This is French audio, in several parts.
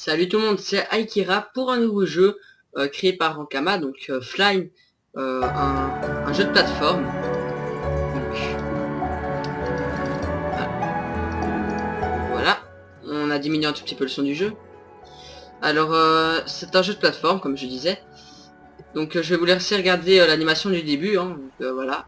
Salut tout le monde, c'est Aikira pour un nouveau jeu créé par Ankama, donc Fly, un jeu de plateforme. Donc, voilà, on a diminué un tout petit peu le son du jeu. Alors c'est un jeu de plateforme comme je disais. Donc je vais vous laisser regarder l'animation du début, hein, donc, voilà.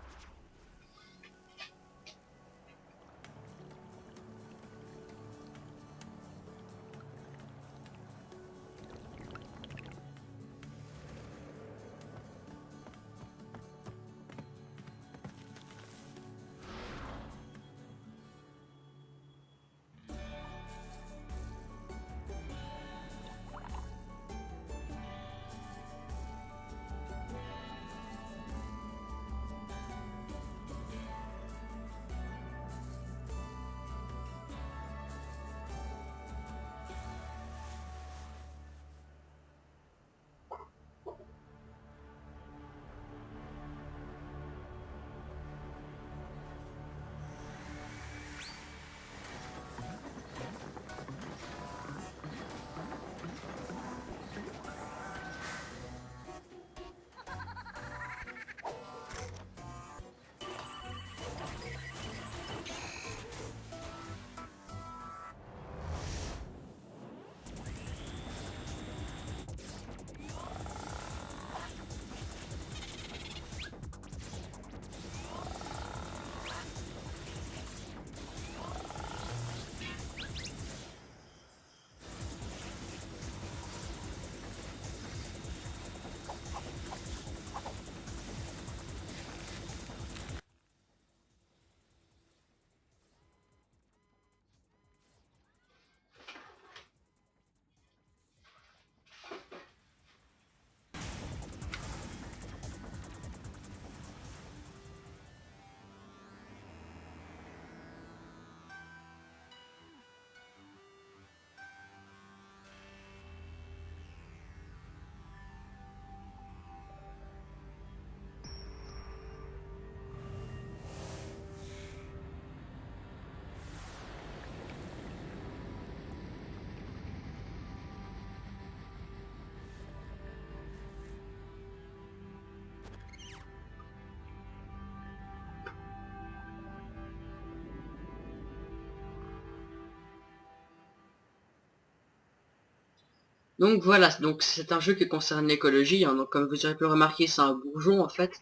Donc voilà, donc c'est un jeu qui concerne l'écologie, hein, donc comme vous aurez pu le remarquer, c'est un bourgeon en fait.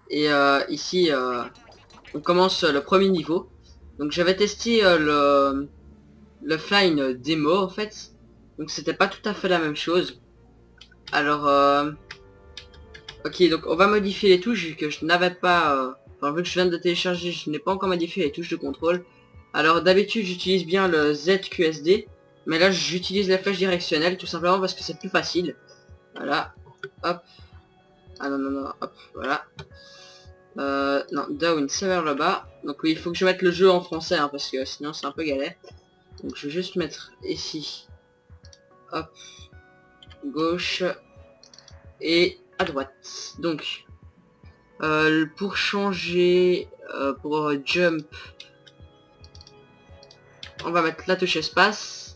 Et ici, on commence le premier niveau. Donc j'avais testé le Flying démo en fait, donc c'était pas tout à fait la même chose. Alors ok, donc on va modifier les touches vu que je n'avais pas enfin vu que je viens de télécharger, je n'ai pas encore modifié les touches de contrôle. Alors d'habitude j'utilise bien le ZQSD, mais là j'utilise la flèche directionnelle tout simplement parce que c'est plus facile. Voilà, hop, ah non non non, hop, voilà. Non, down c'est vers le bas. Donc oui, il faut que je mette le jeu en français hein, parce que sinon c'est un peu galère. Donc je vais juste mettre ici, hop, gauche et à droite. Donc pour changer, pour jump, on va mettre la touche espace.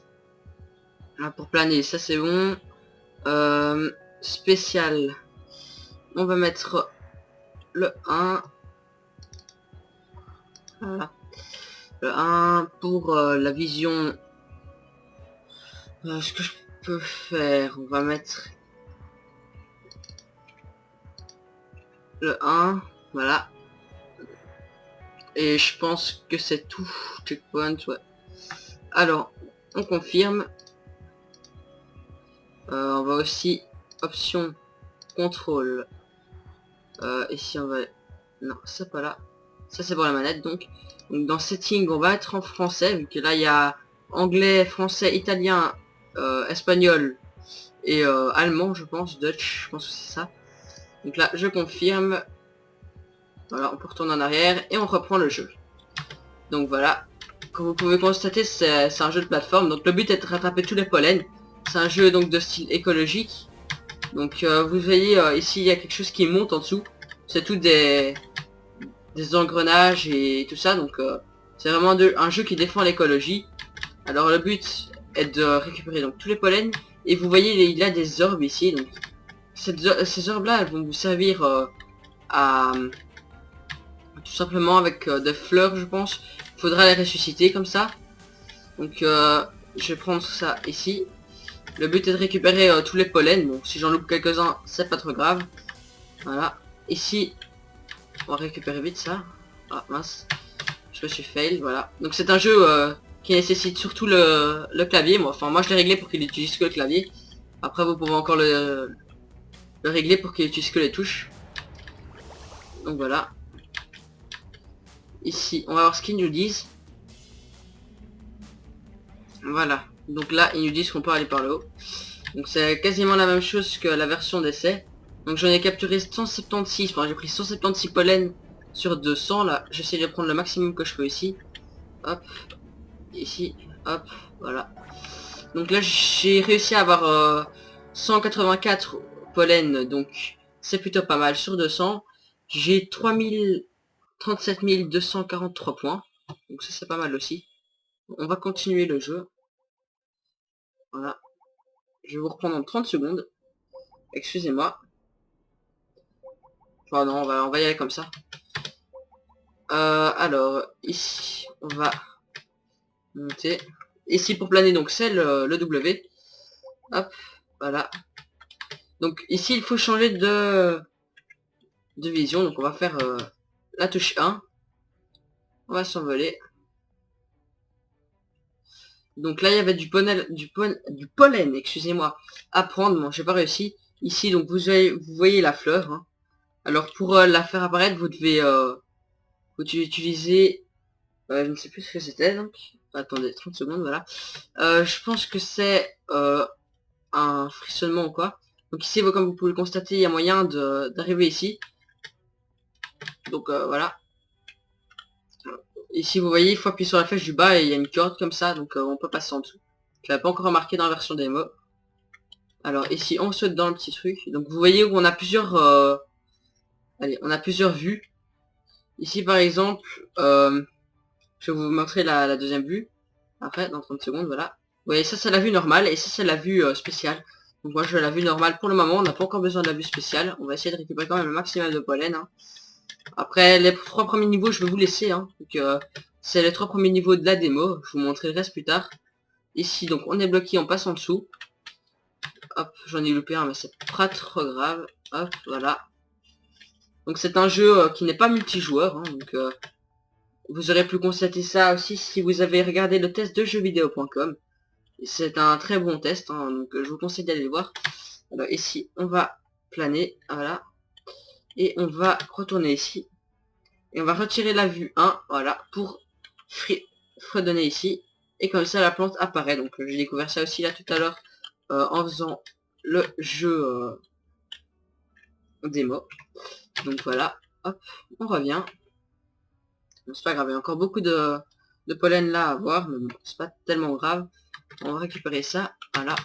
Pour planer, ça c'est bon. Spécial, on va mettre le 1. Voilà. Le 1 pour la vision. Ce que je peux faire, on va mettre le 1, voilà. Et je pense que c'est tout. Checkpoint, ouais. Alors, on confirme. On va aussi option contrôle. Ici on va. Non, c'est pas là. Ça c'est pour la manette donc. Donc dans setting, on va être en français vu que là il y a anglais, français, italien, espagnol et allemand, je pense, Dutch, je pense que c'est ça. Donc là, je confirme. Voilà, on peut retourner en arrière et on reprend le jeu. Donc voilà, comme vous pouvez constater, c'est un jeu de plateforme. Donc le but est de rattraper tous les pollens. C'est un jeu donc de style écologique. Donc vous voyez ici il y a quelque chose qui monte en dessous. C'est tout des engrenages et tout ça. Donc c'est vraiment un jeu qui défend l'écologie. Alors le but est de récupérer donc tous les pollens. Et vous voyez, il y a des orbes ici. Donc ces orbes là, elles vont vous servir à tout simplement avec des fleurs, je pense. Il faudra les ressusciter comme ça. Donc je vais prendre ça ici. Le but est de récupérer tous les pollens. Bon, si j'en loupe quelques-uns, c'est pas trop grave. Voilà. Ici, on va récupérer vite ça. Ah mince, je me suis fail, voilà. Donc c'est un jeu qui nécessite surtout le clavier. Enfin moi je l'ai réglé pour qu'il utilise que le clavier. Après vous pouvez encore le régler pour qu'il utilise que les touches. Donc voilà. Ici, on va voir ce qu'ils nous disent. Voilà. Donc là, ils nous disent qu'on peut aller par le haut. Donc c'est quasiment la même chose que la version d'essai. Donc j'en ai capturé 176. Enfin j'ai pris 176 pollen sur 200. Là, j'essaie de prendre le maximum que je peux ici. Hop. Ici. Hop. Voilà. Donc là, j'ai réussi à avoir 184 pollen. Donc c'est plutôt pas mal sur 200. J'ai 37 243 points. Donc ça c'est pas mal aussi. On va continuer le jeu. Voilà. Je vais vous reprendre en 30 secondes. Excusez-moi. Enfin non, on va y aller comme ça. Alors, ici, on va monter. Ici pour planer, donc c'est le W. Hop, voilà. Donc ici, il faut changer de vision. Donc on va faire la touche 1. On va s'envoler. Donc là, il y avait du pollen, excusez-moi, à prendre. Bon, j'ai pas réussi. Ici, donc vous voyez la fleur. Hein. Alors pour la faire apparaître, vous devez utiliser... je ne sais plus ce que c'était, donc... Attendez, 30 secondes, voilà. Je pense que c'est un frissonnement ou quoi. Donc ici, comme vous pouvez le constater, il y a moyen d'arriver ici. Donc voilà. Ici, vous voyez, il faut appuyer sur la flèche du bas et il y a une corde comme ça, donc on peut passer en dessous. Je l'avais pas encore remarqué dans la version démo. Alors ici, on saute dans le petit truc. Donc vous voyez où on a plusieurs... allez, on a plusieurs vues. Ici, par exemple, je vais vous montrer la deuxième vue. Après, dans 30 secondes, voilà. Vous voyez, ça c'est la vue normale et ça c'est la vue spéciale. Donc moi je veux la vue normale pour le moment, on n'a pas encore besoin de la vue spéciale. On va essayer de récupérer quand même le maximum de pollen. Hein. Après les 3 premiers niveaux je vais vous laisser. Hein. Donc c'est les 3 premiers niveaux de la démo. Je vous montrerai le reste plus tard. Ici donc on est bloqué, on passe en dessous. Hop, j'en ai loupé un mais c'est pas trop grave. Hop, voilà. Donc c'est un jeu qui n'est pas multijoueur. Hein, donc vous aurez pu constater ça aussi si vous avez regardé le test de jeuxvideo.com. C'est un très bon test, hein, donc je vous conseille d'aller le voir. Alors ici, on va planer, voilà. Et on va retourner ici. Et on va retirer la vue 1, voilà, pour redonner ici. Et comme ça, la plante apparaît. Donc j'ai découvert ça aussi là tout à l'heure en faisant le jeu démo. Donc voilà, hop, on revient. Bon, c'est pas grave, il y a encore beaucoup de pollen là à voir, mais bon, c'est pas tellement grave. On va récupérer ça, voilà.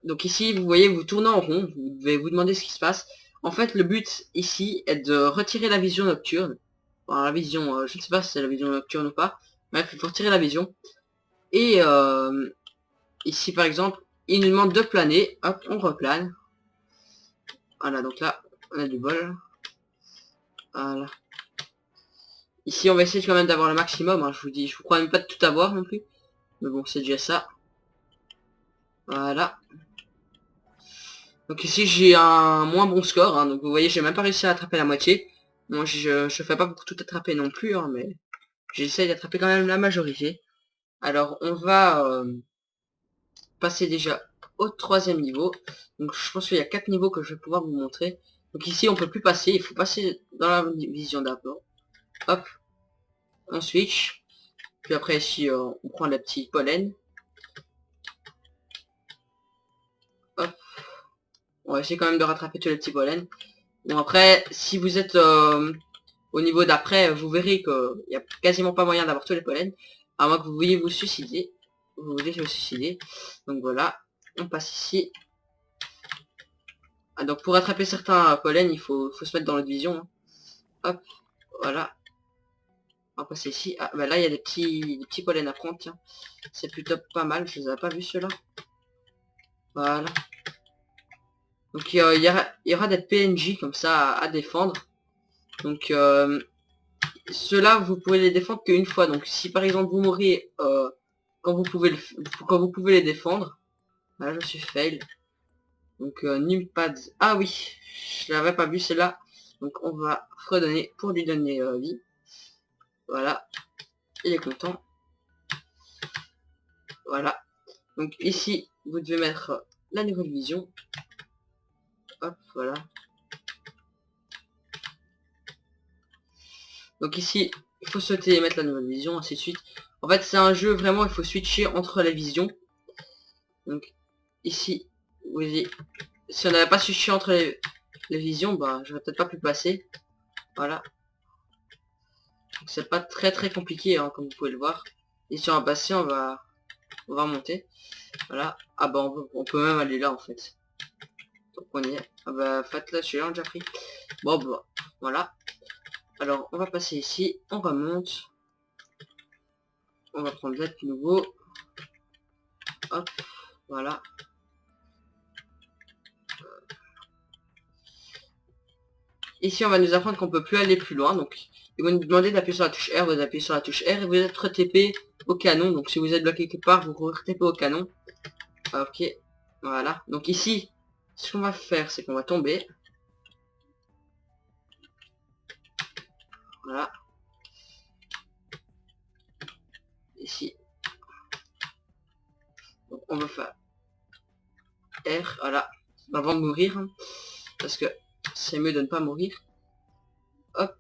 Donc ici, vous voyez, vous tournez en rond, vous devez vous demander ce qui se passe. En fait, le but ici est de retirer la vision nocturne. Enfin, la vision, je ne sais pas si c'est la vision nocturne ou pas. Bref, il faut retirer la vision. Et ici, par exemple, il nous demande de planer. Hop, on replane. Voilà, donc là, on a du bol. Voilà. Ici, on va essayer quand même d'avoir le maximum. Hein, je vous dis, je vous crois même pas de tout avoir non plus. Mais bon, c'est déjà ça. Voilà. Donc ici j'ai un moins bon score, hein, donc vous voyez j'ai même pas réussi à attraper la moitié. Moi je fais pas pour tout attraper non plus, hein, mais j'essaie d'attraper quand même la majorité. Alors on va passer déjà au 3e niveau. Donc je pense qu'il y a 4 niveaux que je vais pouvoir vous montrer. Donc ici on peut plus passer, il faut passer dans la vision d'abord. Hop, on switch. Puis après ici on prend la petite pollen. Hop, on va essayer quand même de rattraper tous les petits pollen. Bon après, si vous êtes au niveau d'après, vous verrez qu'il n'y a quasiment pas moyen d'avoir tous les pollens, à moins que vous vouliez vous suicider. Vous voulez vous suicider. Donc voilà, on passe ici. Ah, donc pour attraper certains pollens, il faut se mettre dans l'autre vision. Hein. Hop, voilà. On va passer ici. Ah, bah là, il y a des petits pollens à prendre, tiens. C'est plutôt pas mal, je les avais pas vus ceux-là. Voilà. Donc, il y aura des PNJ comme ça à défendre. Donc, ceux-là, vous pouvez les défendre qu'une fois. Donc, si par exemple vous mourrez quand vous pouvez les défendre. Là, je suis fail. Donc, Numpad. Ah oui, je l'avais pas vu, celle-là. Donc, on va redonner pour lui donner vie. Voilà. Il est content. Voilà. Donc, ici, vous devez mettre la nouvelle vision. Hop, voilà. Donc ici, il faut sauter et mettre la nouvelle vision, ainsi de suite. En fait, c'est un jeu, vraiment, il faut switcher entre les visions. Donc, ici, vous voyez, si on n'avait pas switché entre les visions, bah, j'aurais peut-être pas pu passer. Voilà. C'est pas très compliqué, hein, comme vous pouvez le voir. Ici, on va passer, on va monter. Voilà. Ah bah, on peut même aller là, en fait. Donc, on y est. Ah bah, faites là, je suis là, déjà pris. Bon, bah, voilà. Alors, on va passer ici, on remonte. On va prendre l'aide de nouveau. Hop, voilà. Ici, on va nous apprendre qu'on peut plus aller plus loin. Donc, ils vont nous demander d'appuyer sur la touche R. Vous appuyez sur la touche R et vous êtes TP au canon. Donc, si vous êtes bloqué quelque part, vous TP au canon. Ok, voilà. Donc ici, ce qu'on va faire, c'est qu'on va tomber. Voilà. Ici. Donc, on va faire R, voilà. Avant de mourir. Hein, parce que c'est mieux de ne pas mourir. Hop.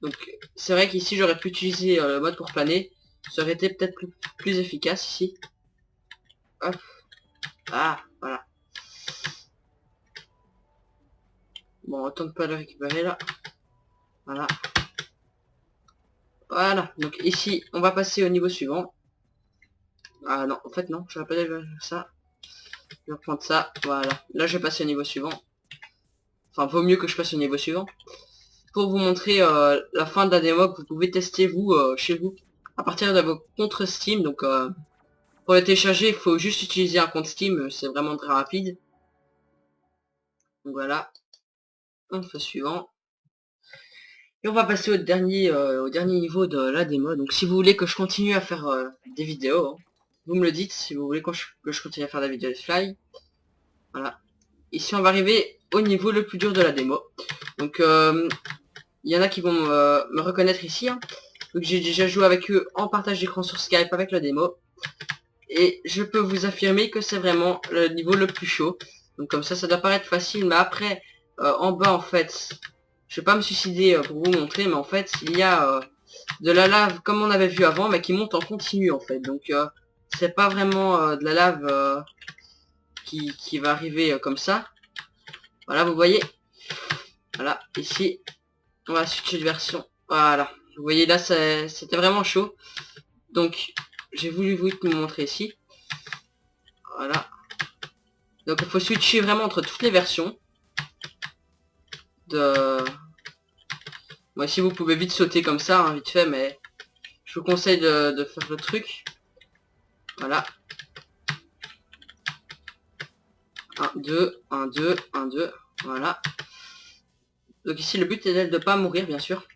Donc c'est vrai qu'ici j'aurais pu utiliser le mode pour planer. Ça aurait été peut-être plus efficace ici. Hop. Ah, voilà. Bon, autant de pas le récupérer là. Voilà. Voilà. Donc ici, on va passer au niveau suivant. Ah non, en fait non, je vais pas faire ça. Je vais reprendre ça. Voilà. Là, je vais passer au niveau suivant. Enfin, vaut mieux que je passe au niveau suivant. Pour vous montrer la fin de la démo que vous pouvez tester vous chez vous à partir de vos comptes Steam. Donc pour le télécharger, il faut juste utiliser un compte Steam, c'est vraiment très rapide. Donc voilà, on fait suivant. Et on va passer au dernier niveau de la démo. Donc si vous voulez que je continue à faire des vidéos, hein, vous me le dites si vous voulez que je continue à faire des vidéos de Fly. Voilà. Ici on va arriver au niveau le plus dur de la démo. Donc il y en a qui vont me reconnaître ici. Hein. Donc j'ai déjà joué avec eux en partage d'écran sur Skype avec la démo. Et je peux vous affirmer que c'est vraiment le niveau le plus chaud. Donc comme ça doit paraître facile. Mais après, en bas en fait, je vais pas me suicider pour vous montrer. Mais en fait, il y a de la lave comme on avait vu avant. Mais qui monte en continu en fait. Donc c'est pas vraiment de la lave qui va arriver comme ça. Voilà, vous voyez. Voilà, ici, on va switcher de version. Voilà. Vous voyez là, c'était vraiment chaud. Donc, j'ai voulu vous montrer ici. Voilà. Donc, il faut switcher vraiment entre toutes les versions. Moi, ici, vous pouvez vite sauter comme ça, hein, vite fait, mais je vous conseille de faire le truc. Voilà. 1, 2, 1, 2, 1, 2. Voilà. Donc ici, le but est de ne pas mourir, bien sûr.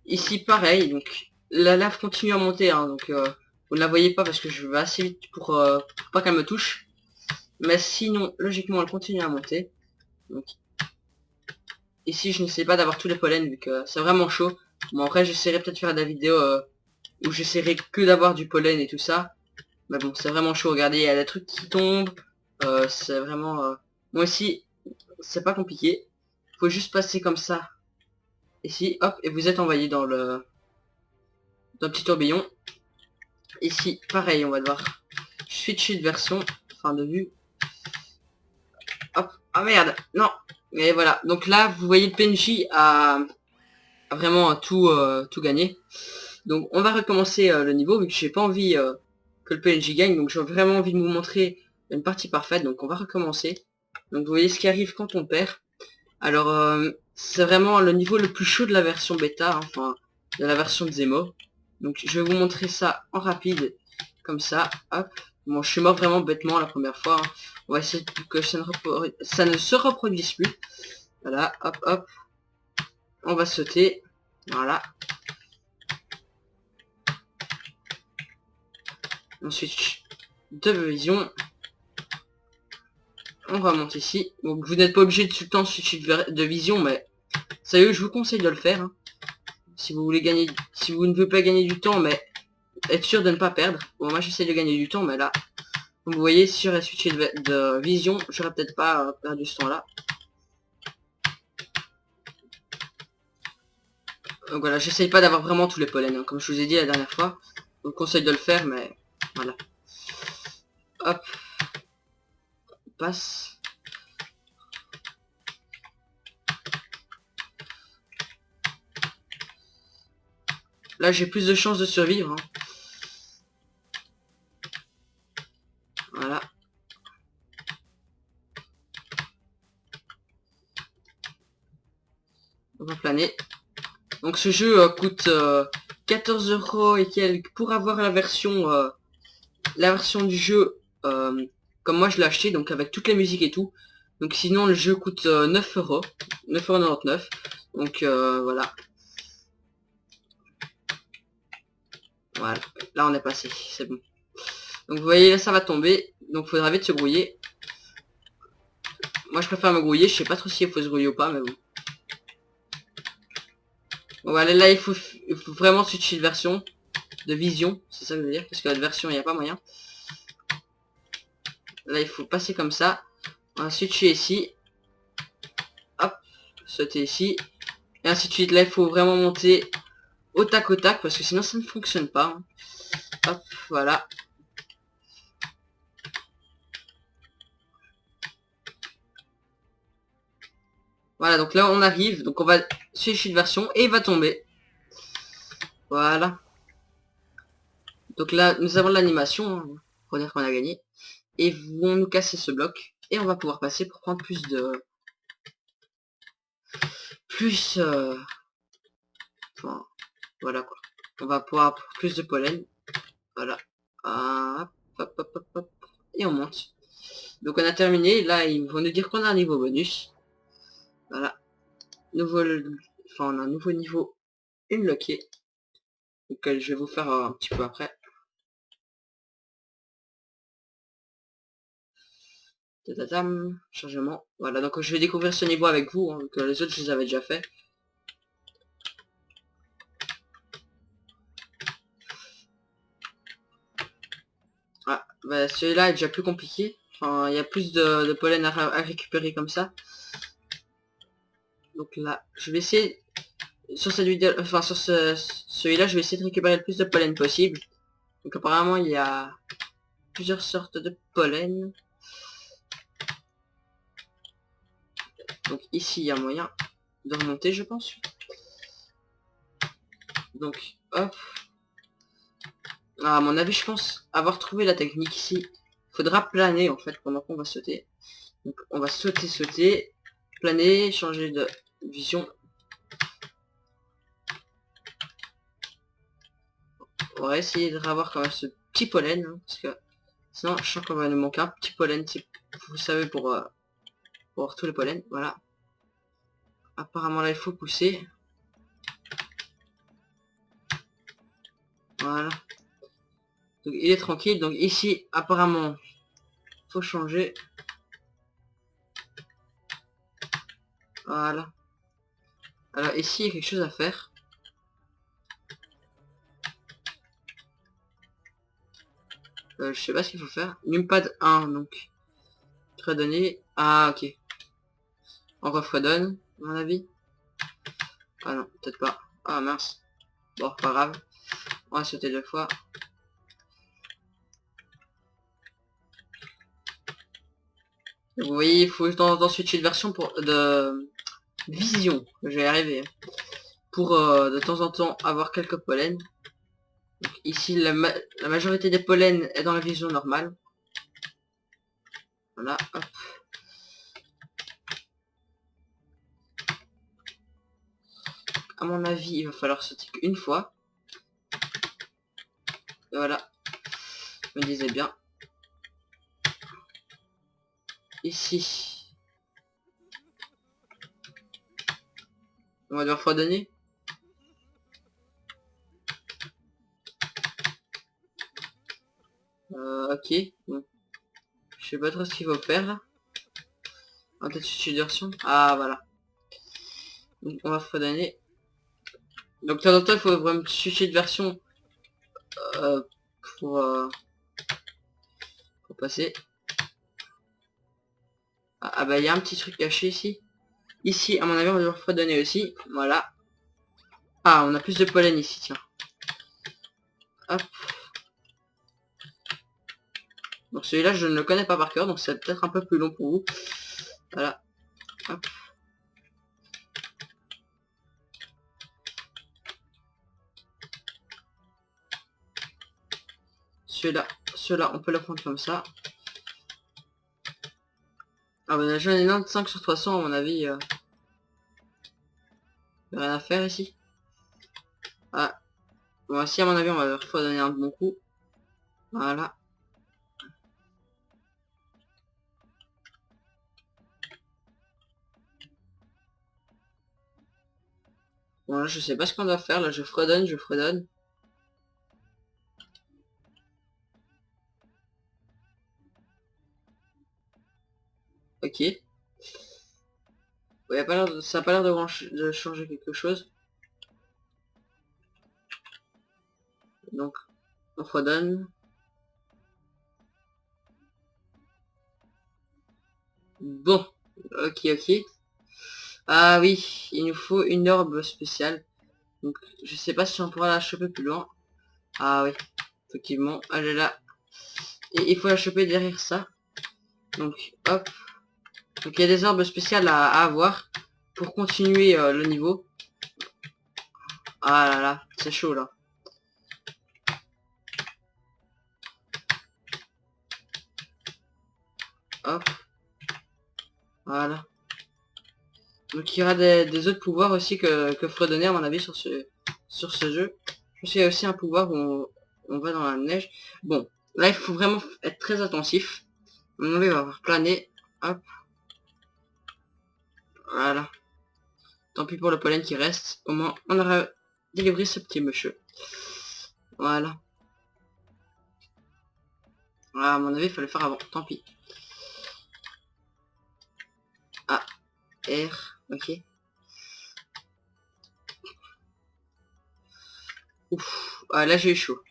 Ici, pareil. Donc, la lave continue à monter. Hein, donc, vous ne la voyez pas parce que je vais assez vite pour pas qu'elle me touche. Mais sinon, logiquement, elle continue à monter. Donc, ici, je n'essaie pas d'avoir tous les pollens vu que c'est vraiment chaud. Bon, après, j'essaierai peut-être de faire des vidéos où j'essaierai que d'avoir du pollen et tout ça. Mais bon, c'est vraiment chaud. Regardez, il y a des trucs qui tombent. C'est vraiment... Moi aussi, c'est pas compliqué. Faut juste passer comme ça. Ici, hop, et vous êtes envoyé dans le petit tourbillon. Ici, pareil, on va devoir switcher de version, enfin de vue. Hop, ah merde, non. Et voilà, donc là, vous voyez le PNJ a vraiment tout gagné. Donc on va recommencer le niveau, vu que j'ai pas envie que le PNJ gagne, donc j'ai vraiment envie de vous montrer une partie parfaite, donc on va recommencer. Donc vous voyez ce qui arrive quand on perd. Alors c'est vraiment le niveau le plus chaud de la version bêta, hein, enfin de la version de Zemo. Donc je vais vous montrer ça en rapide, comme ça, hop. Bon, je suis mort vraiment bêtement la première fois, hein. On va essayer que ça ne se reproduise plus. Voilà, hop, hop. On va sauter, voilà. Ensuite, de vision. On remonte ici. Donc vous n'êtes pas obligé de tout le temps switcher de vision, mais sérieux, je vous conseille de le faire, hein. Si vous voulez gagner, si vous ne voulez pas gagner du temps, mais être sûr de ne pas perdre. Bon, moi j'essaie de gagner du temps, mais là, comme vous voyez, si j'aurais switché de vision, j'aurais peut-être pas perdu ce temps-là. Donc voilà, j'essaye pas d'avoir vraiment tous les pollens, hein, comme je vous ai dit la dernière fois. Je vous conseille de le faire, mais voilà. Hop. On passe. Là, j'ai plus de chances de survivre, hein. Voilà. On va planer. Donc ce jeu coûte 14 € et quelques pour avoir la version du jeu comme moi je l'ai acheté, donc avec toutes les musiques et tout. Donc sinon le jeu coûte 9 €, 9,99 €. Donc voilà. Voilà, là on est passé, c'est bon. Donc vous voyez là ça va tomber, donc faudra vite se grouiller. Moi je préfère me grouiller, je sais pas trop si il faut se grouiller ou pas, mais bon. Bon voilà, là il faut vraiment switcher de version, de vision, c'est ça que je veux dire, parce que la version il n'y a pas moyen. Là il faut passer comme ça, on va switcher ici, hop, sauter ici, et ainsi de suite. Là il faut vraiment monter au tac parce que sinon ça ne fonctionne pas, hein. Hop, voilà. Voilà, donc là on arrive, donc on va switcher de version et il va tomber. Voilà. Donc là nous avons l'animation, hein, pour dire qu'on a gagné. Et vont nous casser ce bloc. Et on va pouvoir passer pour prendre plus de... Enfin, voilà quoi. On va pouvoir avoir plus de pollen. Voilà. Hop, hop, hop, hop, hop. Et on monte. Donc on a terminé. Là, ils vont nous dire qu'on a un niveau bonus. Voilà. Enfin, on a un nouveau niveau unlocké. Donc je vais vous faire un petit peu après. Tadadam, chargement. Voilà, donc je vais découvrir ce niveau avec vous, hein, que les autres je les avais déjà fait. Ah, bah celui-là est déjà plus compliqué. Enfin, il y a plus de pollen à récupérer comme ça. Donc là, je vais essayer sur cette vidéo, enfin sur celui-là, je vais essayer de récupérer le plus de pollen possible. Donc apparemment, il y a plusieurs sortes de pollen. Donc ici, il y a moyen de remonter, je pense. Donc, hop. À mon avis, je pense avoir trouvé la technique ici. Faudra planer en fait pendant qu'on va sauter. Donc on va sauter, planer, changer de vision. On va essayer de revoir quand même ce petit pollen, hein, parce que sinon je sens qu'on va nous manquer un petit pollen, vous savez, pour avoir tous les pollens. Voilà. Apparemment là il faut pousser. Voilà. Donc il est tranquille. Donc ici apparemment faut changer. Voilà. Alors ici il y a quelque chose à faire. Je sais pas ce qu'il faut faire. Numpad 1 donc. Redonner. Ah ok. On refredonne, à mon avis. Ah non, peut-être pas. Ah mince. Bon, pas grave. On va sauter 2 fois. Vous voyez, il faut de temps en temps switcher de version pour de vision. Je vais y arriver. Pour de temps en temps avoir quelques pollens. Donc, ici, la majorité des pollens est dans la vision normale. Voilà, hop. à mon avis, il va falloir sauter une fois. Et voilà, je me disais bien. Ici, on va devoir fredonner. Ok, bon. Je sais pas trop ce qu'il faut faire là. On va peut-être switcher de version. Ah voilà. Donc on va fredonner. Donc de temps en temps il faut vraiment switcher de version euh, pour, euh, pour passer. Ah bah il y a un petit truc caché ici. Ici à mon avis on va devoir fredonner aussi. Voilà. Ah on a plus de pollen ici, tiens. Hop. Donc celui-là je ne le connais pas par cœur, donc c'est peut-être un peu plus long pour vous. Voilà. Hop. Celui-là, on peut le prendre comme ça. Ah bah déjà on est 5 sur 300 à mon avis. Rien à faire ici. Ah. Bon ici à mon avis on va redonner un bon coup. Voilà. Bon là je sais pas ce qu'on doit faire. Là je fredonne, je fredonne. Ok. Ouais, ça a pas l'air de changer quelque chose. Donc on fredonne. Bon. Ok, ok. Ah oui, il nous faut une orbe spéciale. Donc je sais pas si on pourra la choper plus loin. Ah oui, effectivement, elle est là. Et il faut la choper derrière ça. Donc hop. Donc il y a des orbes spéciales à avoir pour continuer le niveau. Ah là là, c'est chaud là. Hop. Voilà. Donc il y aura des autres pouvoirs aussi que fredonner à mon avis sur ce jeu. Je pense qu'il y a aussi un pouvoir où on va dans la neige. Bon, là il faut vraiment être très attentif. Mon avis va avoir plané. Hop. Voilà. Tant pis pour le pollen qui reste. Au moins on aura délivré ce petit monsieur. Voilà. Ah, à mon avis il fallait le faire avant. Tant pis. Ah. R. Ok. Ouf. Ah, là j'ai eu chaud.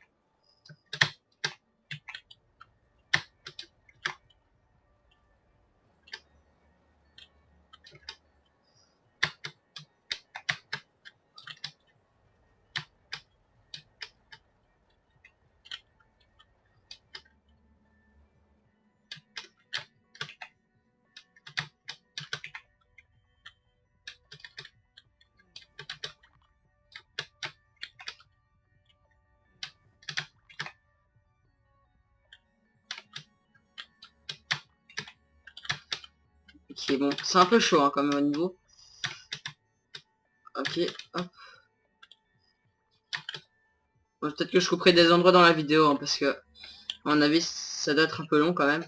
Ok, bon, c'est un peu chaud hein, quand même au niveau. Ok, hop. Bon, peut-être que je couperai des endroits dans la vidéo, hein, parce que, à mon avis, ça doit être un peu long quand même.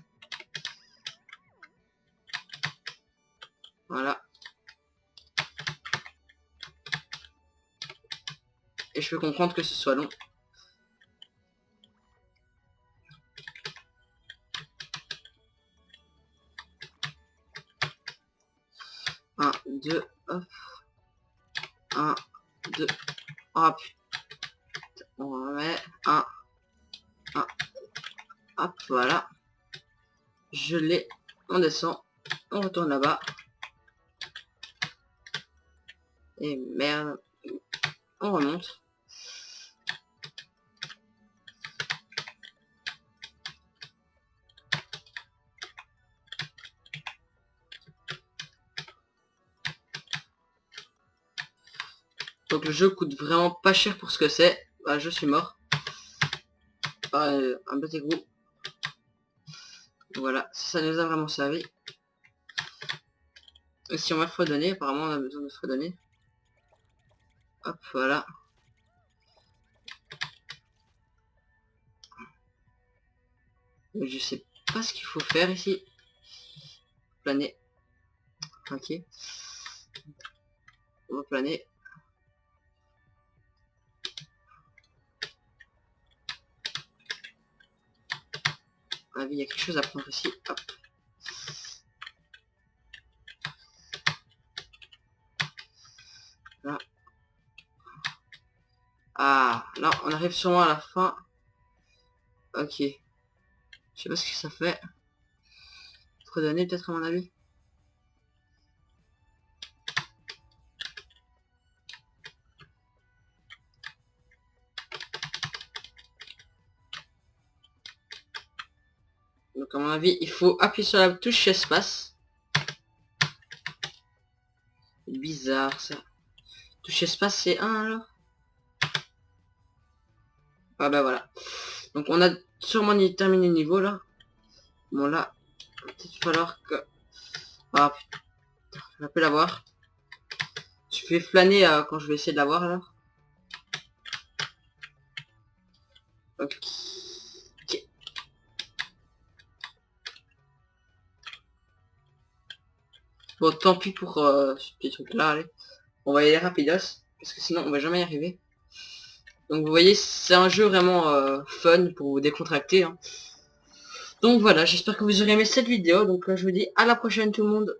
Voilà. Et je peux comprendre que ce soit long. Un, deux, hop. Un, deux. Hop. On remet. Un, hop, voilà. Je l'ai. On descend. On retourne là-bas. Et merde. On remonte. Donc le jeu coûte vraiment pas cher pour ce que c'est. Bah, je suis mort. Un petit groupe. Voilà, ça nous a vraiment servi. Et si on va fredonner, apparemment on a besoin de fredonner. Hop, voilà. Je sais pas ce qu'il faut faire ici. Planer. Ok. On va planer. Ah oui, il y a quelque chose à prendre ici. Hop. Là. Ah, là, on arrive sûrement à la fin. Ok. Je sais pas ce que ça fait. Redonner peut-être à mon avis. Donc à mon avis, il faut appuyer sur la touche espace. C'est bizarre ça. Touche espace c'est 1 alors. Ah bah voilà. Donc on a sûrement terminé le niveau là. Bon là, il va peut-être falloir que... Ah putain, je peux l'avoir. Je vais flâner quand je vais essayer de l'avoir là. Ok. Bon, tant pis pour ce petit truc là, allez. On va y aller rapidos, parce que sinon on va jamais y arriver. Donc vous voyez, c'est un jeu vraiment fun pour vous décontracter. Hein. Donc voilà, j'espère que vous aurez aimé cette vidéo. Donc là je vous dis à la prochaine tout le monde.